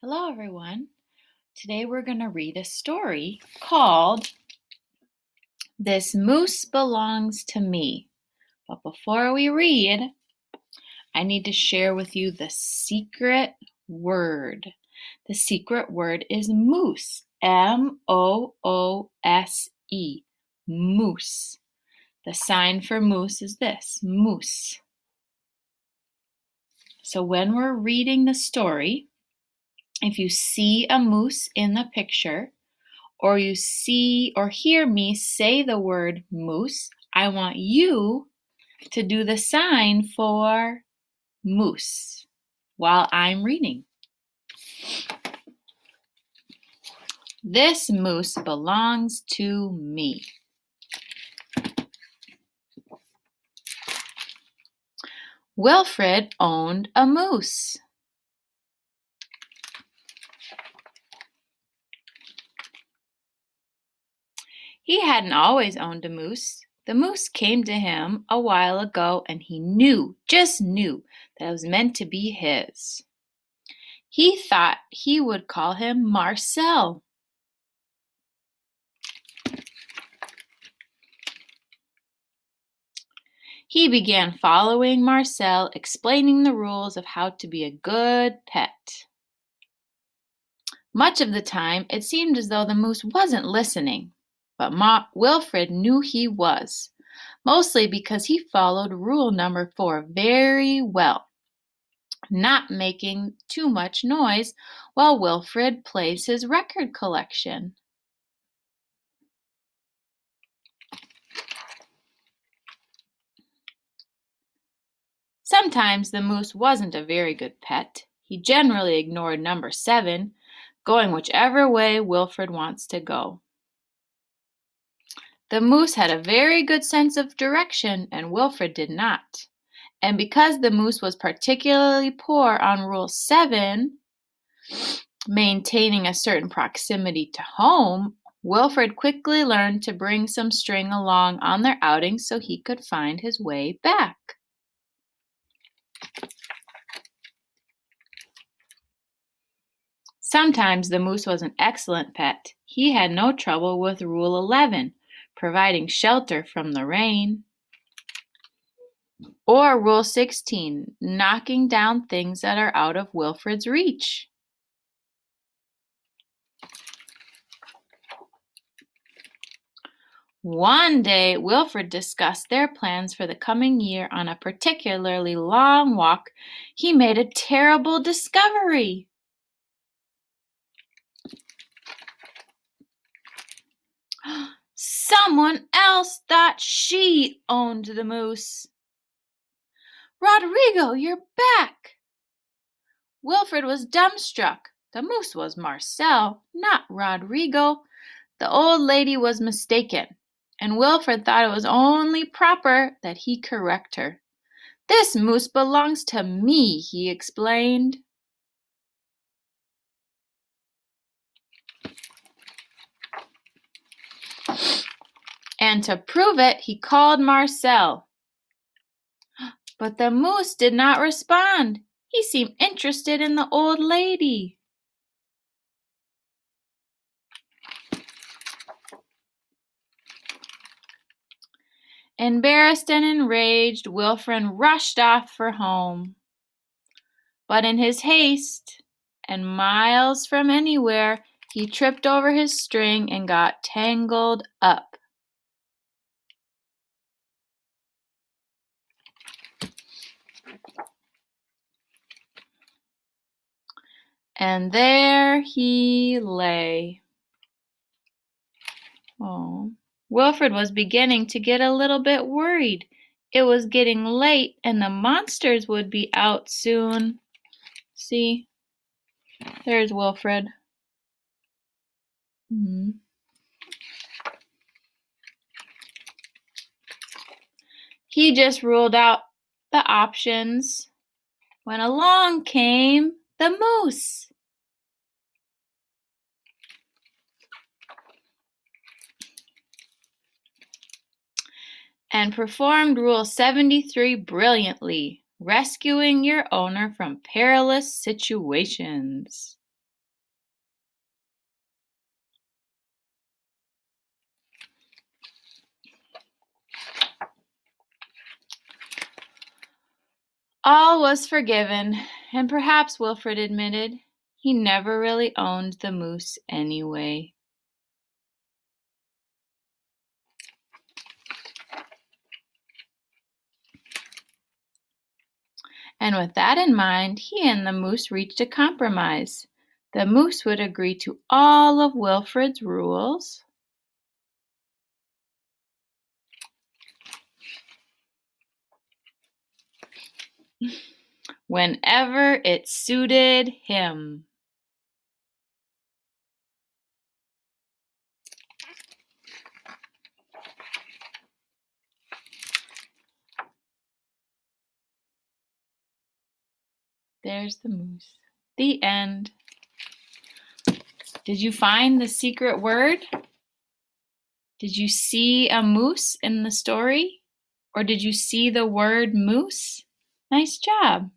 Hello, everyone. Today we're going to read a story called This Moose Belongs to Me. But before we read, I need to share with you the secret word. The secret word is moose. M-O-O-S-E. Moose. The sign for moose is this, moose. So when we're reading the story, if you see a moose in the picture, or you see or hear me say the word moose, I want you to do the sign for moose while I'm reading. This moose belongs to me. Wilfred owned a moose. He hadn't always owned a moose. The moose came to him a while ago, and he just knew, that it was meant to be his. He thought he would call him Marcel. He began following Marcel, explaining the rules of how to be a good pet. Much of the time, it seemed as though the moose wasn't listening, but Wilfred knew he was, mostly because he followed rule number 4 very well, not making too much noise while Wilfred plays his record collection. Sometimes the moose wasn't a very good pet. He generally ignored number 7, going whichever way Wilfred wants to go. The moose had a very good sense of direction, and Wilfred did not. And because the moose was particularly poor on Rule 7, maintaining a certain proximity to home, Wilfred quickly learned to bring some string along on their outings so he could find his way back. Sometimes the moose was an excellent pet. He had no trouble with Rule 11, providing shelter from the rain. Or Rule 16, knocking down things that are out of Wilfred's reach. One day, Wilfred discussed their plans for the coming year. On a particularly long walk, he made a terrible discovery. Someone else thought she owned the moose. Rodrigo, you're back! Wilfred was dumbstruck. The moose was Marcel, not Rodrigo. The old lady was mistaken, and Wilfred thought it was only proper that he correct her. This moose belongs to me, he explained. And to prove it, he called Marcel. But the moose did not respond. He seemed interested in the old lady. Embarrassed and enraged, Wilfred rushed off for home. But in his haste, and miles from anywhere, he tripped over his string and got tangled up. And there he lay. Oh, Wilfred was beginning to get a little bit worried. It was getting late, and the monsters would be out soon. See, there's Wilfred. He just ruled out the options when along came the moose. And performed Rule 73 brilliantly, rescuing your owner from perilous situations. All was forgiven, and perhaps Wilfred admitted he never really owned the moose anyway. And with that in mind, he and the moose reached a compromise. The moose would agree to all of Wilfred's rules. Whenever it suited him. There's the moose. The end. Did you find the secret word? Did you see a moose in the story? Or did you see the word moose? Nice job.